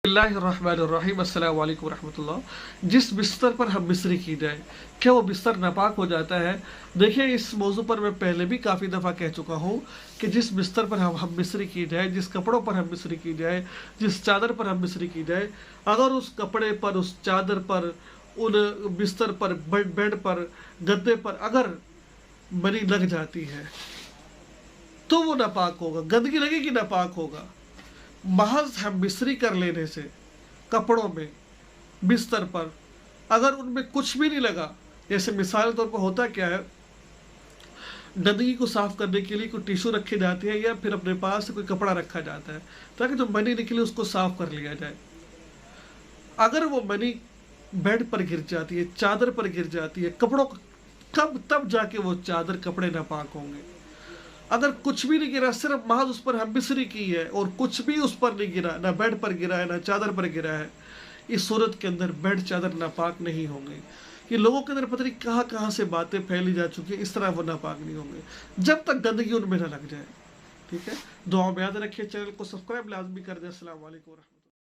बिस्मिल्लाहिर्रहमानिर्रहीम, अस्सलाम वालेकुम रहमतुल्लाह। जिस बिस्तर पर हम मिस्री की जाए, क्या वो बिस्तर नापाक हो जाता है? देखिए, इस मौजू पर मैं पहले भी काफ़ी दफ़ा कह चुका हूँ कि जिस बिस्तर पर हम मिस्री की जाए, जिस कपड़ों पर हम मिस्री की जाए, जिस चादर पर हम मिस्री की जाए, अगर उस कपड़े पर, उस चादर पर, उन बिस्तर पर, बेड पर, गद्दे पर अगर मनी लग जाती है तो वो नापाक होगा। गंदगी लगेगी, नापाक होगा। महज हम मिस्री कर लेने से कपड़ों में, बिस्तर पर, अगर उनमें कुछ भी नहीं लगा, जैसे मिसाल तौर पर होता क्या है, गंदगी को साफ करने के लिए कोई टिश्यू रखे जाते हैं या फिर अपने पास कोई कपड़ा रखा जाता है ताकि जो मनी निकले उसको साफ कर लिया जाए। अगर वो मनी बेड पर गिर जाती है, चादर पर गिर जाती है, कपड़ों कब तब जाके वो चादर, कपड़े नापाक होंगे। अगर कुछ भी नहीं गिरा, सिर्फ महज उस पर हम मिस्री की है और कुछ भी उस पर नहीं गिरा, ना बेड पर गिरा है, ना चादर पर गिरा है, इस सूरत के अंदर बेड, चादर नापाक नहीं होंगे। ये लोगों के अंदर पता नहीं कहाँ कहाँ से बातें फैली जा चुकी है, इस तरह वो नापाक नहीं होंगे जब तक गंदगी उनमें ना लग जाए। ठीक है, दुआ में याद रखिए, चैनल को सब्सक्राइब लाजमी कर दें। अस्सलाम वालेकुम।